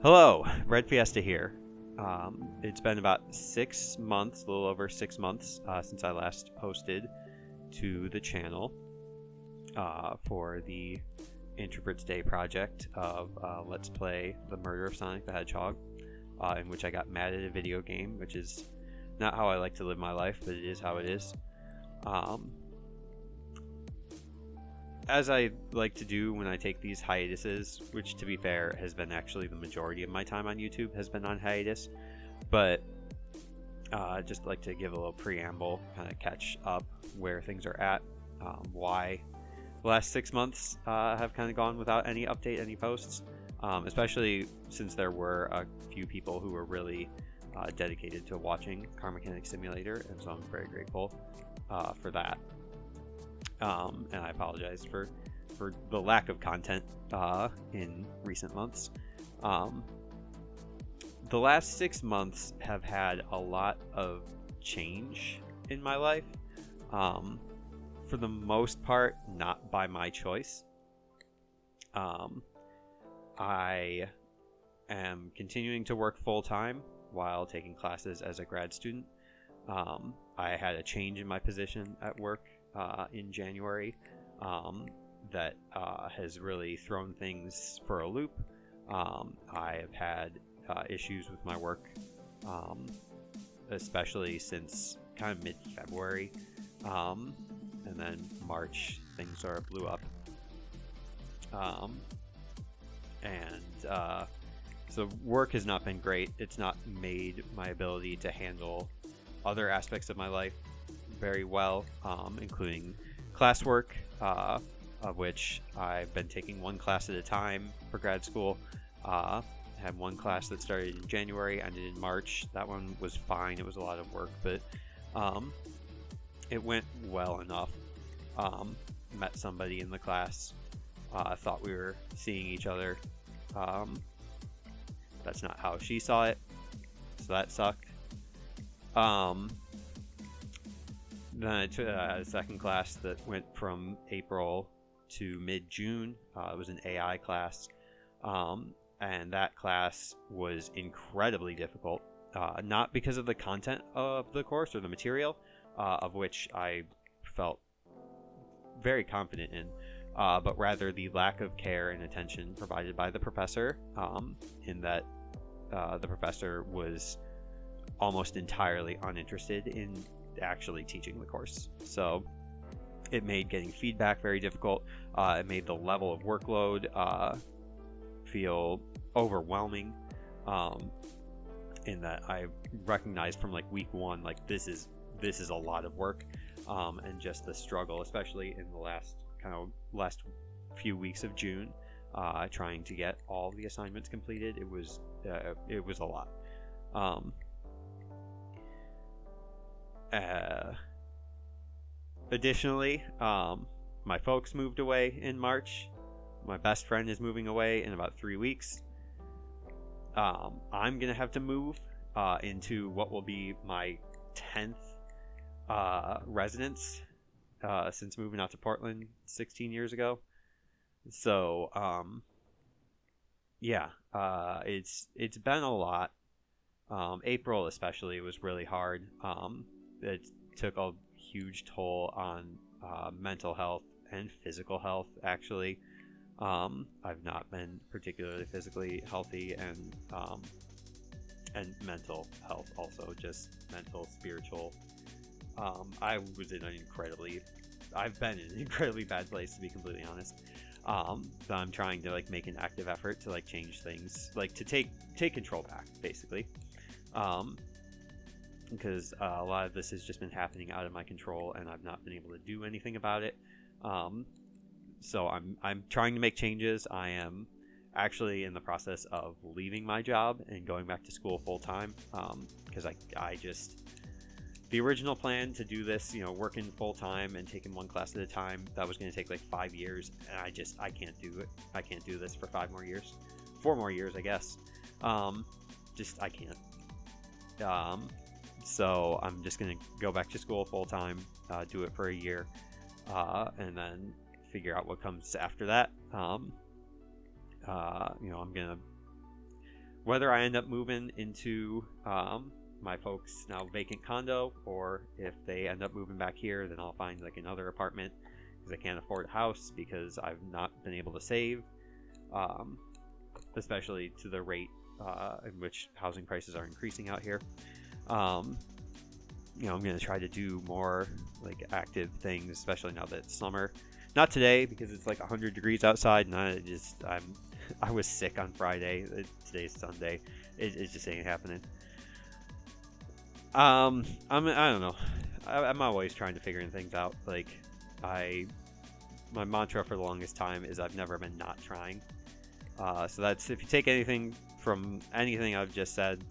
Hello, breadfiesta here. It's been about 6 months, a little over 6 months, since I last posted to the channel for the Introverts Day project of Let's Play The Murder of Sonic the Hedgehog, in which I got mad at a video game, which is not how I like to live my life, but it is how it is. As I like to do when I take these hiatuses, which to be fair has been actually the majority of my time on YouTube has been on hiatus, but just like to give a little preamble, kind of catch up where things are at, why the last 6 months have kind of gone without any update, any posts, especially since there were a few people who were really dedicated to watching Car Mechanic Simulator, and so I'm very grateful for that. And I apologize for the lack of content in recent months. The last 6 months have had a lot of change in my life. For the most part, not by my choice. I am continuing to work full-time while taking classes as a grad student. I had a change in my position at work in January that has really thrown things for a loop. I have had issues with my work, especially since kind of mid-February, and then March things sort of blew up, so work has not been great. It's not made my ability to handle other aspects of my life very well, including classwork, of which I've been taking one class at a time for grad school. Had one class that started in January, ended in March. That one was fine. It was a lot of work, but it went well enough. Met somebody in the class. Thought we were seeing each other. That's not how she saw it, so that sucked. Then I took a second class that went from April to mid-June. It was an AI class, and that class was incredibly difficult, not because of the content of the course or the material, of which I felt very confident in, but rather the lack of care and attention provided by the professor, in that the professor was almost entirely uninterested in actually teaching the course. So it made getting feedback very difficult. It made the level of workload feel overwhelming, in that I recognized from like week one, like this is a lot of work, and just the struggle, especially in the last few weeks of June, trying to get all the assignments completed. It was a lot. Additionally, my folks moved away in March. My best friend is moving away in about 3 weeks. I'm gonna have to move into what will be my 10th residence since moving out to Portland 16 years ago. So it's been a lot. April especially was really hard. It took a huge toll on mental health and physical health, actually. I've not been particularly physically healthy, and mental health also, just mental, spiritual. I've been in an incredibly bad place, to be completely honest. So I'm trying to like make an active effort to like change things, like to take control back, basically. Because a lot of this has just been happening out of my control, and I've not been able to do anything about it. So I'm trying to make changes. I am actually in the process of leaving my job and going back to school full time, because I just, the original plan to do this, working full time and taking one class at a time, that was going to take like 5 years, and I can't do it. I can't do this for 4 more years, I guess. I can't. So I'm just going to go back to school full time, do it for a year, and then figure out what comes after that. I'm going to whether I end up moving into my folks' now vacant condo, or if they end up moving back here, then I'll find like another apartment because I can't afford a house because I've not been able to save, especially to the rate in which housing prices are increasing out here. I'm going to try to do more like active things, especially now that it's summer. Not today because it's like 100 degrees outside, and I was sick on Friday. Today's Sunday. It just ain't happening. I don't know. I'm always trying to figure things out. Like my mantra for the longest time is I've never been not trying. So that's, if you take anything from anything I've just said,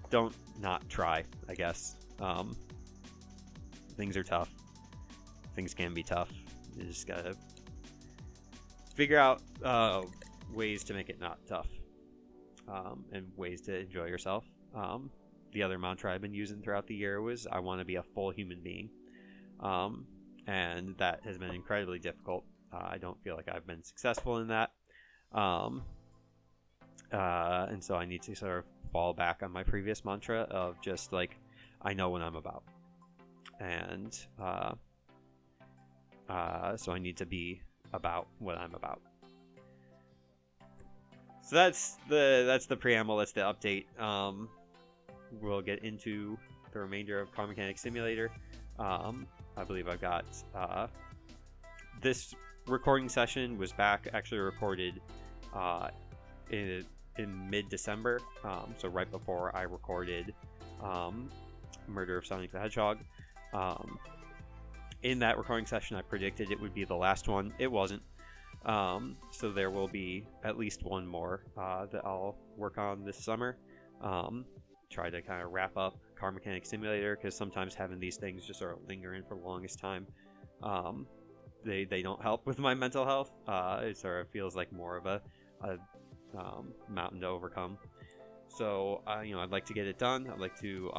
don't not try, I guess. Things are tough. Things can be tough. You just gotta figure out ways to make it not tough, and ways to enjoy yourself. The other mantra I've been using throughout the year was I want to be a full human being, and that has been incredibly difficult. I don't feel like I've been successful in that, and so I need to sort of fall back on my previous mantra of just like, I know what I'm about, and so I need to be about what I'm about. So that's the preamble. That's the update. We'll get into the remainder of Car Mechanic Simulator. I believe I've got this recording session was actually recorded in mid-December, so right before I recorded Murder of Sonic the Hedgehog. In that recording session, I predicted it would be the last one. It wasn't. So there will be at least one more that I'll work on this summer. Try to kind of wrap up Car Mechanic Simulator, because sometimes having these things just sort of linger in for the longest time, they don't help with my mental health. It sort of feels like more of a mountain to overcome. So I'd like to get it done. I'd like to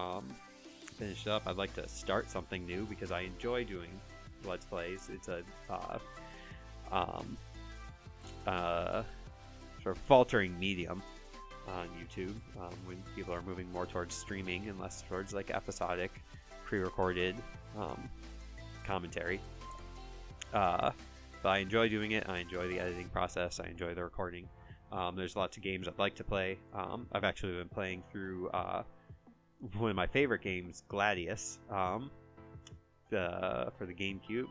finish it up. I'd like to start something new because I enjoy doing Let's Plays. It's a sort of faltering medium on YouTube, when people are moving more towards streaming and less towards like episodic pre-recorded commentary. But I enjoy doing it. I enjoy the editing process. I enjoy the recording. There's lots of games I'd like to play. I've actually been playing through one of my favorite games, Gladius, for the GameCube.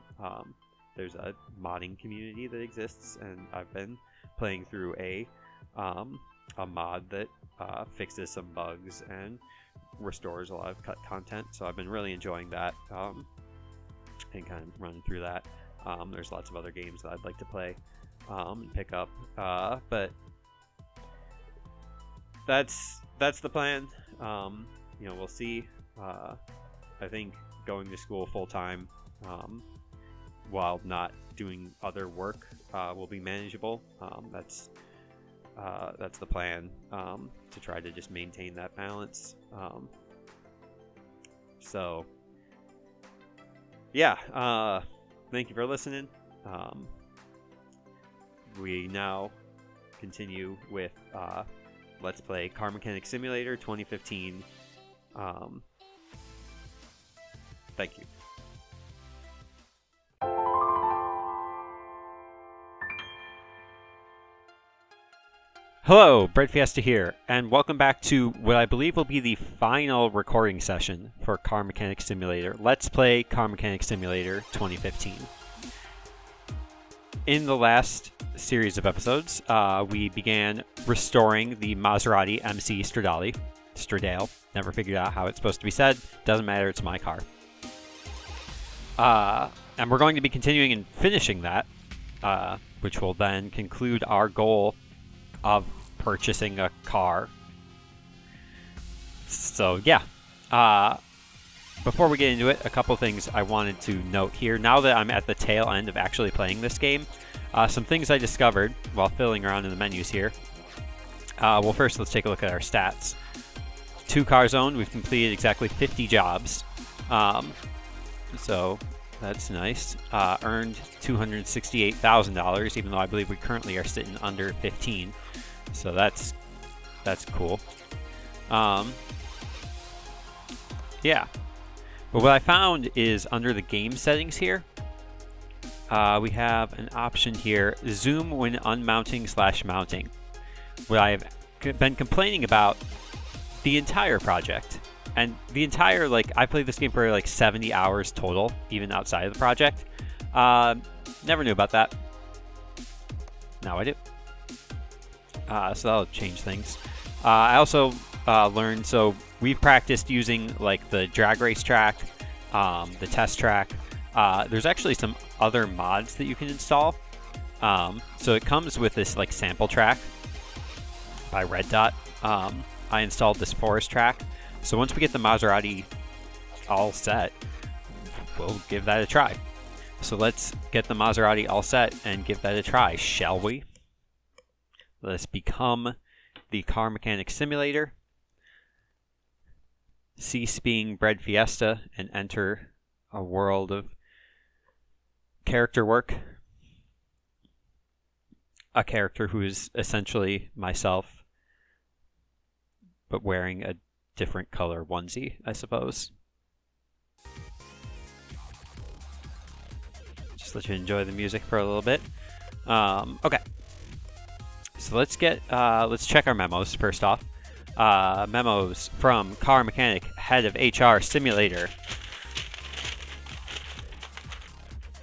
There's a modding community that exists, and I've been playing through a mod that fixes some bugs and restores a lot of cut content. So I've been really enjoying that, and kind of running through that. There's lots of other games that I'd like to play and pick up, but that's the plan. We'll see. I think going to school full time, while not doing other work, will be manageable. That's the plan, to try to just maintain that balance. So yeah, thank you for listening. We now continue with Let's Play Car Mechanic Simulator 2015. Thank you. Hello, breadfiesta here, and welcome back to what I believe will be the final recording session for Car Mechanic Simulator. Let's Play Car Mechanic Simulator 2015. In the last series of episodes, we began restoring the Maserati MC Stradale. Never figured out how it's supposed to be said. Doesn't matter, it's my car. And we're going to be continuing and finishing that, which will then conclude our goal of purchasing a car. So yeah, before we get into it, a couple things I wanted to note here. Now that I'm at the tail end of actually playing this game, some things I discovered while fiddling around in the menus here. Well, first let's take a look at our stats. 2 cars owned, we've completed exactly 50 jobs. So That's nice. Earned $268,000, even though I believe we currently are sitting under 15. So that's cool. Yeah. But what I found is under the game settings here, we have an option here, zoom when unmounting / mounting. What I've been complaining about the entire project. And the entire, like, I played this game for like 70 hours total, even outside of the project. Never knew about that. Now I do. So that'll change things. I also learned, so we've practiced using like the drag race track, the test track. There's actually some other mods that you can install. So it comes with this like sample track by Red Dot. I installed this forest track. So once we get the Maserati all set, we'll give that a try. So let's get the Maserati all set and give that a try, shall we? Let's become the car mechanic simulator, cease being breadfiesta, and enter a world of character work. A character who is essentially myself, but wearing a different color onesie, I suppose. Just let you enjoy the music for a little bit. Okay. So let's check our memos first off. Memos from Car Mechanic, Head of HR Simulator.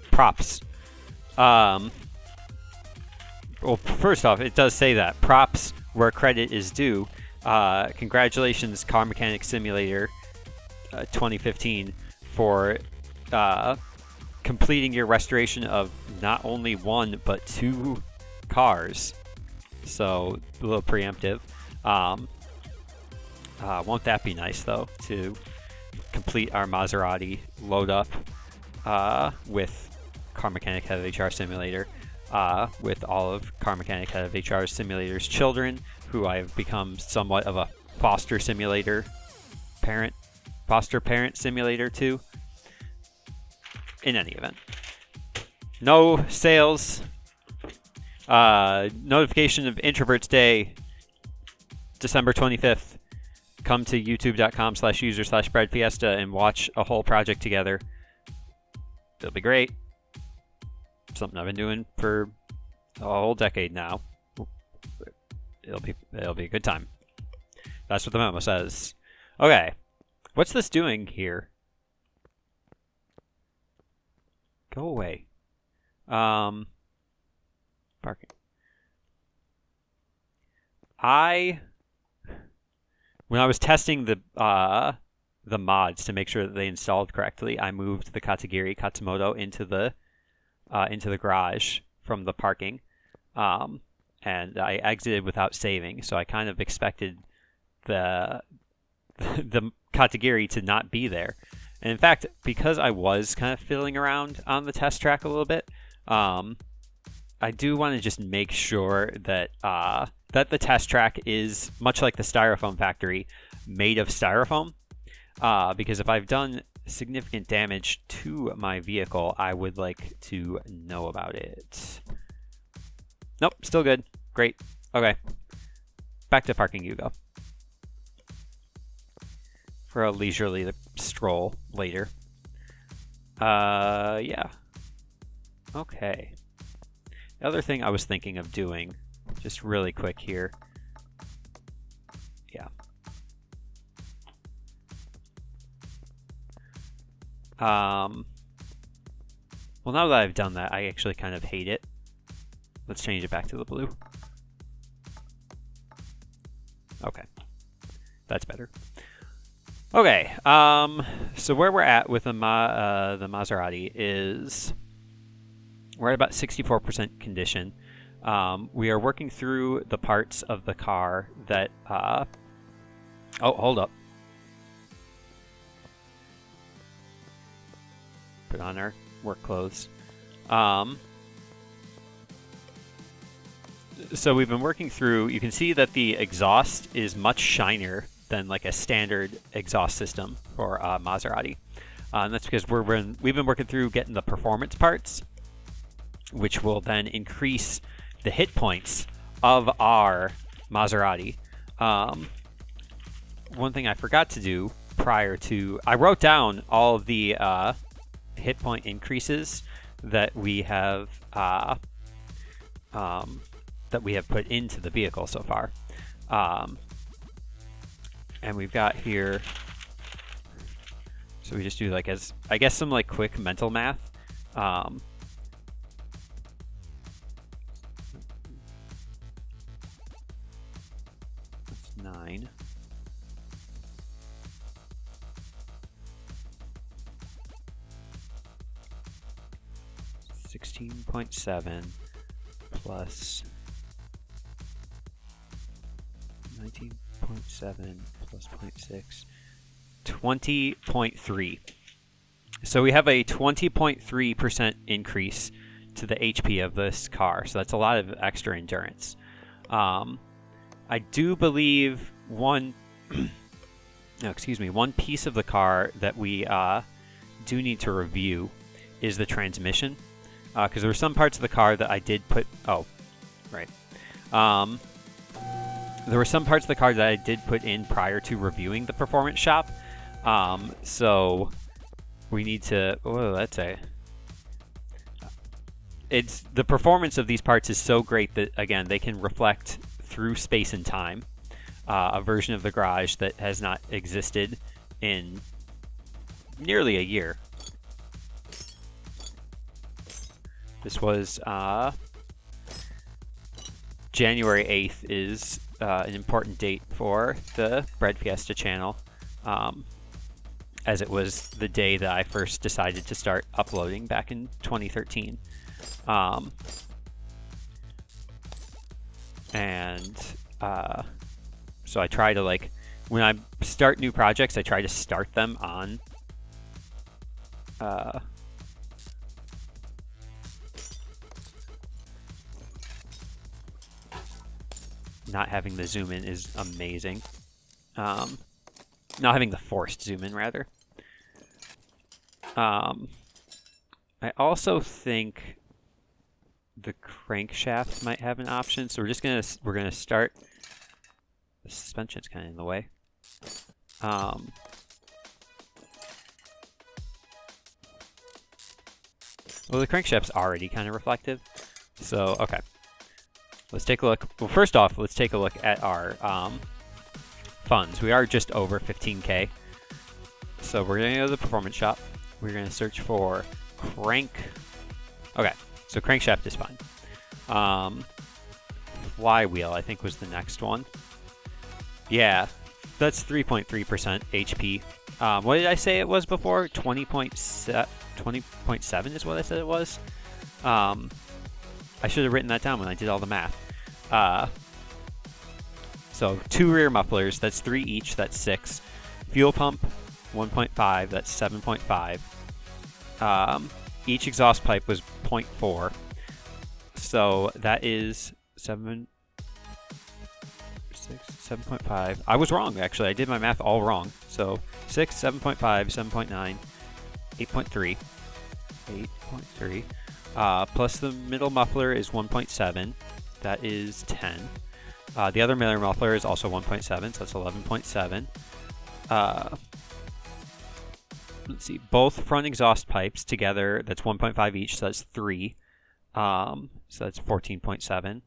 Props. Well, first off, it does say that. Props where credit is due. Congratulations, Car Mechanic Simulator 2015, for completing your restoration of not only one, but 2 cars. So, a little preemptive. Won't that be nice, though, to complete our Maserati load up with Car Mechanic Head of HR Simulator, with all of Car Mechanic Head of HR Simulator's children, who I have become somewhat of a foster simulator parent, foster parent simulator to. In any event, no sales. Notification of Introverts Day, December 25th. Come to youtube.com/user/breadfiesta and watch a whole project together. It'll be great. Something I've been doing for a whole decade now. It'll be a good time. That's what the memo says. Okay. What's this doing here? Go away. Parking. When I was testing the mods to make sure that they installed correctly, I moved the Katagiri Katsumoto into the garage from the parking. And I exited without saving, so I kind of expected the Katagiri to not be there. And in fact, because I was kind of fiddling around on the test track a little bit, I do want to just make sure that that the test track is, much like the Styrofoam factory, made of styrofoam. Because if I've done significant damage to my vehicle, I would like to know about it. Nope, still good. Great. Okay. Back to parking you go. For a leisurely stroll later. Yeah. Okay. The other thing I was thinking of doing, just really quick here. Yeah. Well, now that I've done that, I actually kind of hate it. Let's change it back to the blue. Okay. That's better. Okay. So where we're at with the Maserati is we're at about 64% condition. We are working through the parts of the car that oh, hold up. Put on our work clothes. So we've been working through, you can see that the exhaust is much shinier than like a standard exhaust system for Maserati. And that's because we've been working through getting the performance parts, which will then increase the hit points of our Maserati. One thing I forgot to do prior to... I wrote down all of the hit point increases that we have put into the vehicle so far. And we've got here... So we just do like some like quick mental math. That's 9. $16.7 plus 19.7 plus 0.6. 20.3. So we have a 20.3% increase to the HP of this car. So that's a lot of extra endurance. I do believe one piece of the car that we do need to review is the transmission. Because there were some parts of the car that I did put... Oh, right. There were some parts of the car that I did put in prior to reviewing the performance shop. So we need to... It's the performance of these parts is so great that, again, they can reflect through space and time. A version of the garage that has not existed in nearly a year. This was January 8th is an important date for the Breadfiesta channel, as it was the day that I first decided to start uploading back in 2013. So I try to, like, when I start new projects, I try to start them on not having the zoom in is amazing. Not having the forced zoom in, rather. I also think the crankshaft might have an option, so we're gonna start. The suspension's kind of in the way. Well, the crankshaft's already kind of reflective, so okay. Let's take a look. Well, first off, let's take a look at our funds. We are just over 15K. So we're going to go to the performance shop. We're going to search for crank. Okay, so crankshaft is fine. Flywheel, I think, was the next one. Yeah, that's 3.3% HP. What did I say it was before? 20.7 is what I said it was. I should have written that down when I did all the math. So 2 rear mufflers, that's 3 each, that's 6. Fuel pump, 1.5, that's 7.5. Each exhaust pipe was 0.4. So that is 7.5. I was wrong, actually. I did my math all wrong. So 6, 7.5, 7.9, 8.3. 8.3. Plus the middle muffler is 1.7. That is 10. The other middle muffler is also 1.7, so that's 11.7. Let's see. Both front exhaust pipes together, that's 1.5 each, so that's 3. So that's 14.7.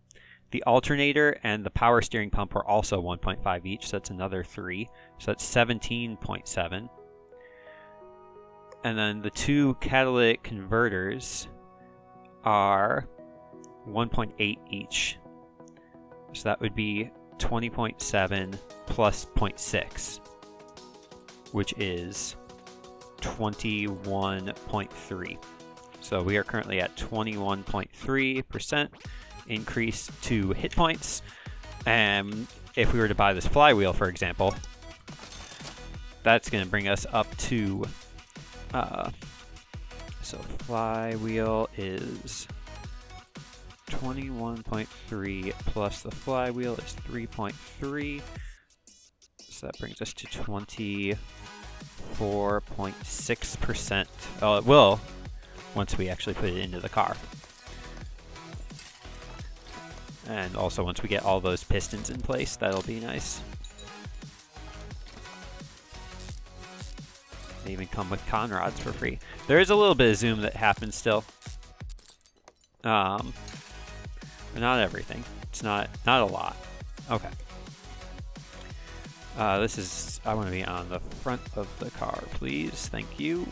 The alternator and the power steering pump are also 1.5 each, so that's another 3. So that's 17.7. And then the 2 catalytic converters are 1.8 each. So that would be 20.7 plus 0.6, which is 21.3. So we are currently at 21.3% increase to hit points. And if we were to buy this flywheel, for example, that's going to bring us up to... so flywheel is 21.3 plus the flywheel is 3.3. So that brings us to 20. 4.6%. Oh, it will once we actually put it into the car. And also once we get all those pistons in place, that'll be nice. They even come with con rods for free. There is a little bit of zoom that happens still. But not everything. It's not a lot. Okay. This is, I want to be on the front of the car, please. Thank you.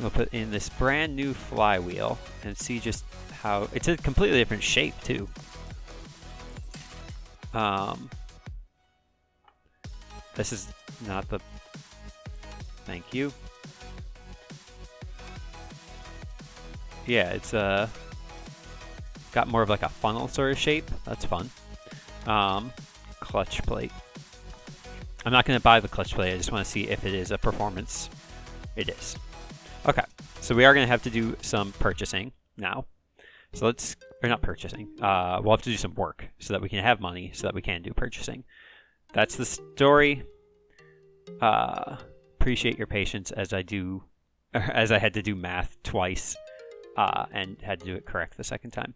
We'll put in this brand new flywheel and see just how, it's a completely different shape too. This is not the, thank you. Yeah, it's got more of like a funnel sort of shape. That's fun. Clutch plate. I'm not going to buy the clutch plate. I just want to see if it is a performance. It is. Okay, so we are going to have to do some purchasing now. So let's, or not purchasing. We'll have to do some work so that we can have money so that we can do purchasing. That's the story. Appreciate your patience as I had to do math twice and had to do it correct the second time.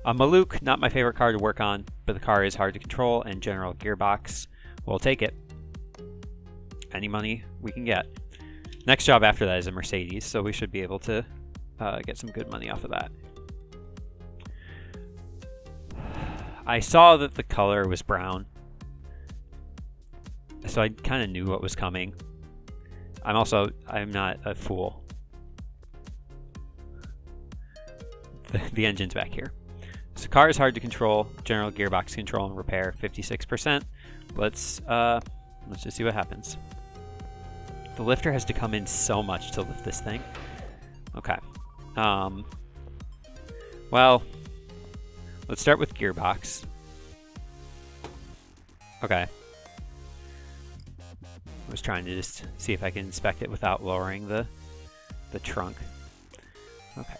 Malouk, not my favorite car to work on, but the car is hard to control, and general gearbox, we'll take it. Any money we can get. Next job after that is a Mercedes, so we should be able to get some good money off of that. I saw that the color was brown, so I kind of knew what was coming. I'm not a fool. The engine's back here. So car is hard to control, general gearbox control and repair, 56%. Let's just see what happens. The lifter has to come in so much to lift this thing. Okay. Well, let's start with gearbox. Okay. I was trying to just see if I can inspect it without lowering the trunk. Okay.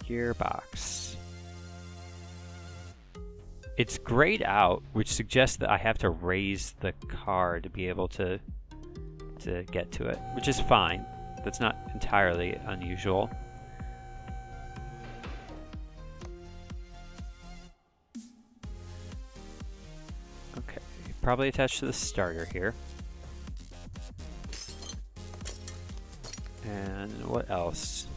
Gearbox. It's grayed out, which suggests that I have to raise the car to be able to get to it, which is fine. That's not entirely unusual. Okay, probably attached to the starter here. And what else?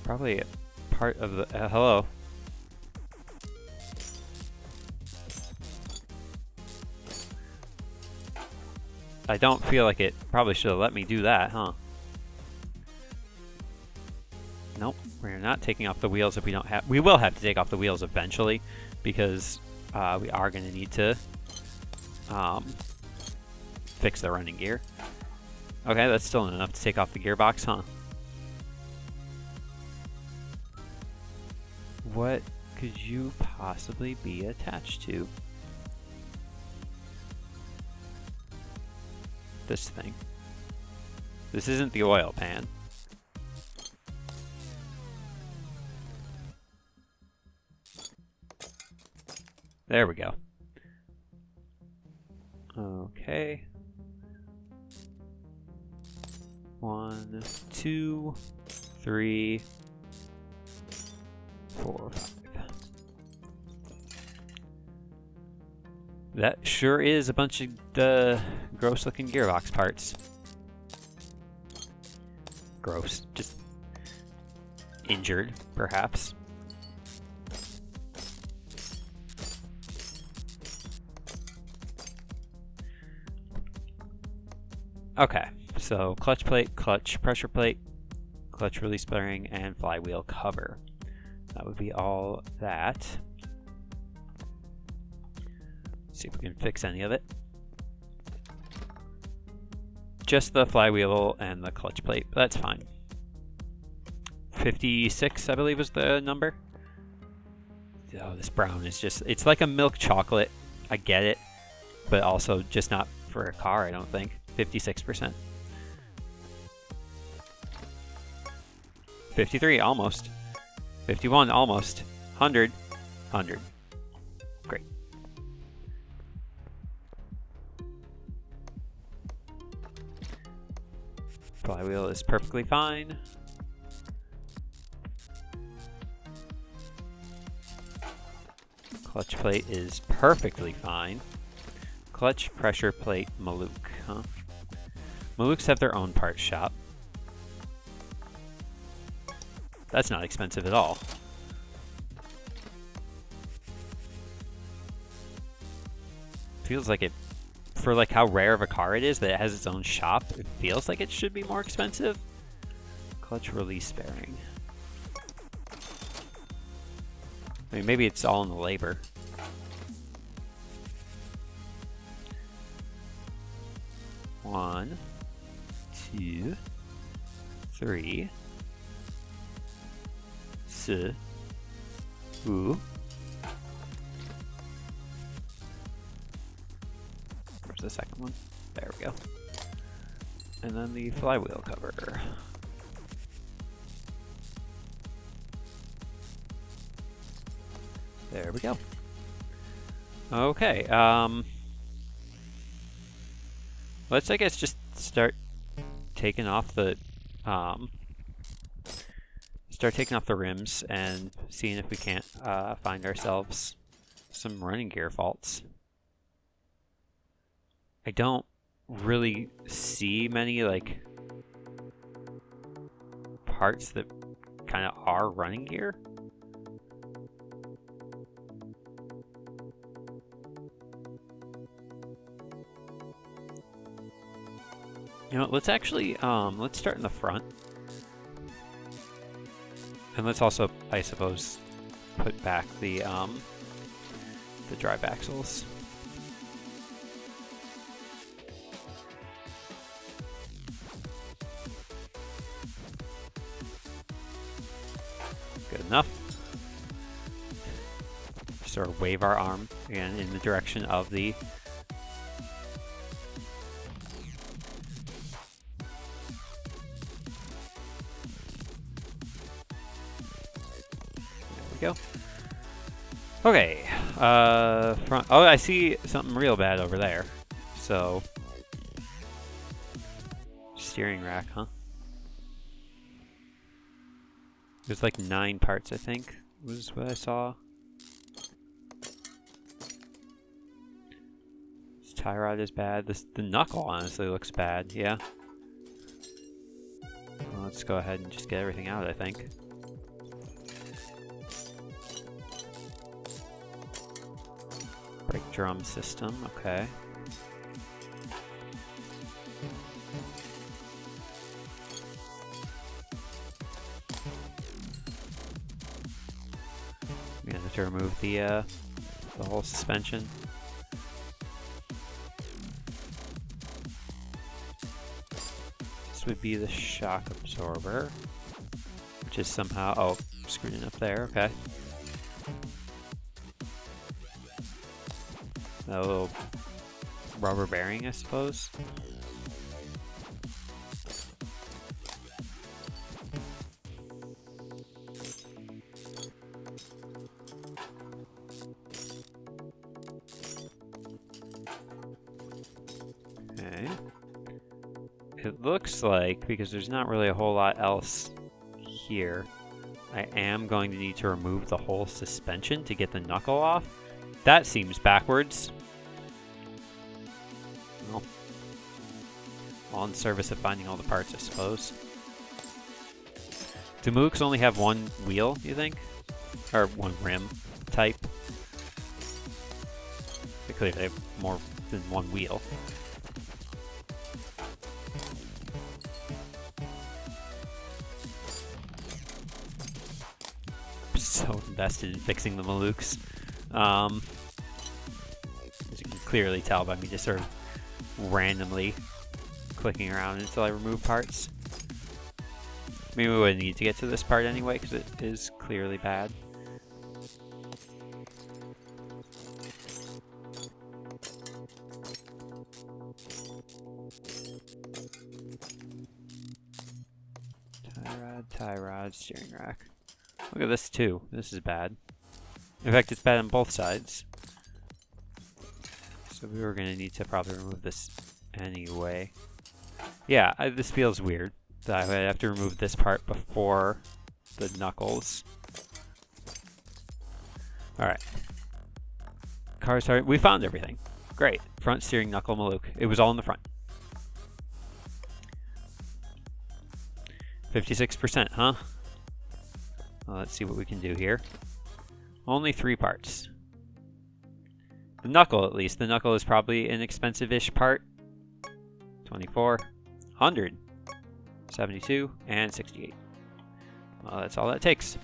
Probably a part of the hello. I don't feel like it probably should have let me do that, huh? Nope, we're not taking off the wheels if we don't have. We will have to take off the wheels eventually because we are going to need to fix the running gear. Okay, that's still enough to take off the gearbox, huh? What could you possibly be attached to? This thing. This isn't the oil pan. There we go. Okay. 1, 2, 3, 4, 5. That sure is a bunch of the gross looking gearbox parts. Gross. Just injured, perhaps. Okay, so clutch plate, clutch pressure plate, clutch release bearing, and flywheel cover. That would be all that. Let's see if we can fix any of it. Just the flywheel and the clutch plate, but that's fine. 56, I believe, was the number. Oh, this brown is just, it's like a milk chocolate. I get it, but also just not for a car, I don't think. 56%. 53, almost. 51, almost. 100, 100. Flywheel is perfectly fine. Clutch plate is perfectly fine. Clutch pressure plate Malouk, huh? Malouks have their own parts shop. That's not expensive at all. Feels like it, for like how rare of a car it is that it has its own shop, it feels like it should be more expensive. Clutch release bearing. I mean, maybe it's all in the labor. One, two, three. Ooh. Where's the second one? There we go. And then the flywheel cover. There we go. Okay, let's, I guess, just start taking off the, rims and seeing if we can't, find ourselves some running gear faults. I don't really see many, like, parts that kind of are running gear. You know, let's actually, let's start in the front. And let's also, I suppose, put back the drive axles. Good enough. Sort of wave our arm again in the direction of the go. Okay, front. Oh, I see something real bad over there. So, steering rack, huh? There's like 9 parts, I think, was what I saw. This tie rod is bad. The knuckle honestly looks bad. Yeah. Well, let's go ahead and just get everything out, I think. Brake drum system, okay. We're gonna have to remove the whole suspension. This would be the shock absorber, which is somehow, oh, screwing up there, okay. A little rubber bearing, I suppose. Okay. It looks like, because there's not really a whole lot else here, I am going to need to remove the whole suspension to get the knuckle off. That seems backwards. Well, all in service of finding all the parts, I suppose. Do Mooks only have one wheel, do you think? Or one rim type? They clearly have more than one wheel. I'm so invested in fixing the Malouks. As you can clearly tell by me just sort of randomly clicking around until I remove parts. Maybe we wouldn't need to get to this part anyway because it is clearly bad. Tie rod, steering rack. Look at this too. This is bad. In fact, it's bad on both sides. So we were going to need to probably remove this anyway. Yeah, this feels weird. So I would have to remove this part before the knuckles. Alright. Car started. We found everything. Great. Front steering knuckle Malouk. It was all in the front. 56%, huh? Well, let's see what we can do here. Only 3 parts. The knuckle, at least. The knuckle is probably an expensive-ish part. 24, 100, 72, and 68. Well, that's all that takes.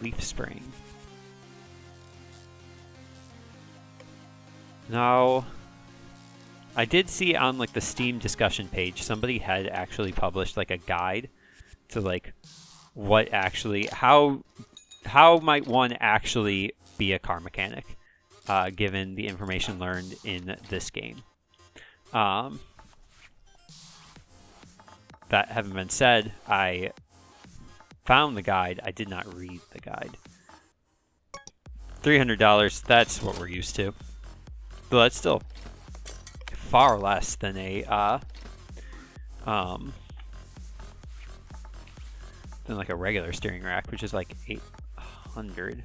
Leaf spring. Now, I did see on like the Steam discussion page, somebody had actually published like a guide to like what actually, how might one actually be a car mechanic, given the information learned in this game. That having been said, I found the guide. I did not read the guide. $300, that's what we're used to. But that's still far less than a than like a regular steering rack, which is like 800.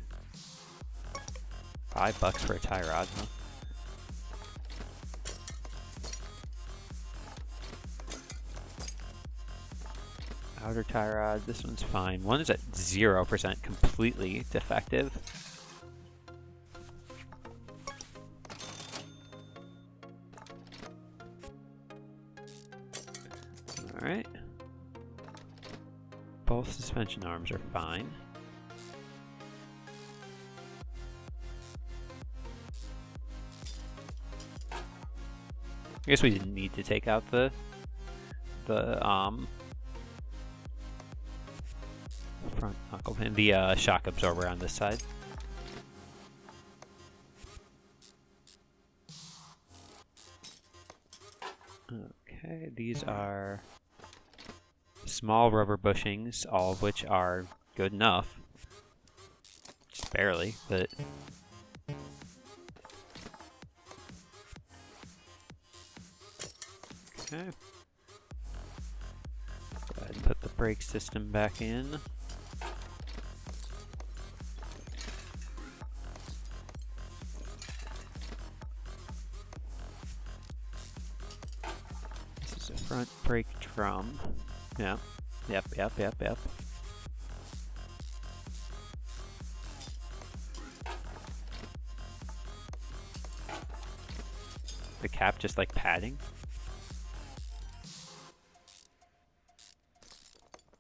$5 for a tie rod, huh? Outer tie rod, this one's fine. One is at 0%, completely defective. Alright. Both suspension arms are fine. I guess we didn't need to take out the front knuckle pin, the shock absorber on this side. Okay, these are small rubber bushings, all of which are good enough. Just barely, but okay. Go ahead and put the brake system back in. This is a front brake drum. Yeah. Yep. The cap just like padding.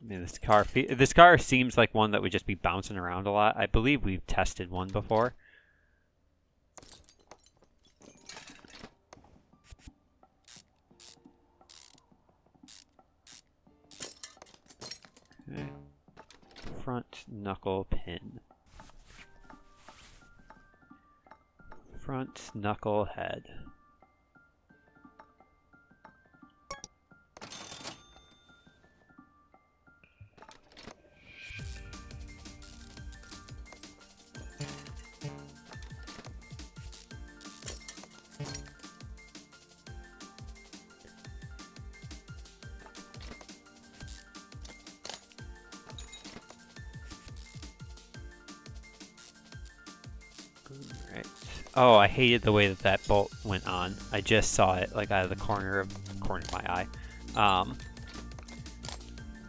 I mean, this car seems like one that would just be bouncing around a lot. I believe we've tested one before. Okay. Front knuckle pin. Front knuckle head. Alright. Oh, I hated the way that that bolt went on. I just saw it like out of the corner of my eye.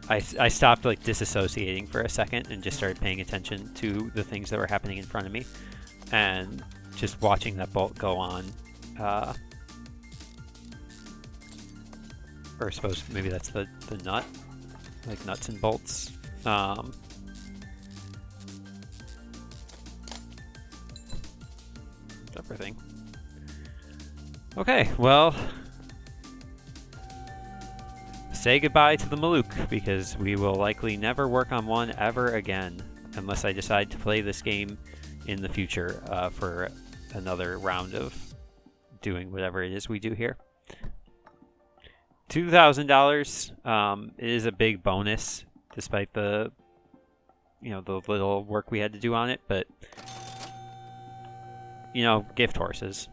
I stopped like disassociating for a second and just started paying attention to the things that were happening in front of me, and just watching that bolt go on. Or I suppose maybe that's the nut, like nuts and bolts. Everything. Okay, well, say goodbye to the Malouk, because we will likely never work on one ever again, unless I decide to play this game in the future for another round of doing whatever it is we do here. $2,000 is a big bonus, despite the the little work we had to do on it, but gift horses.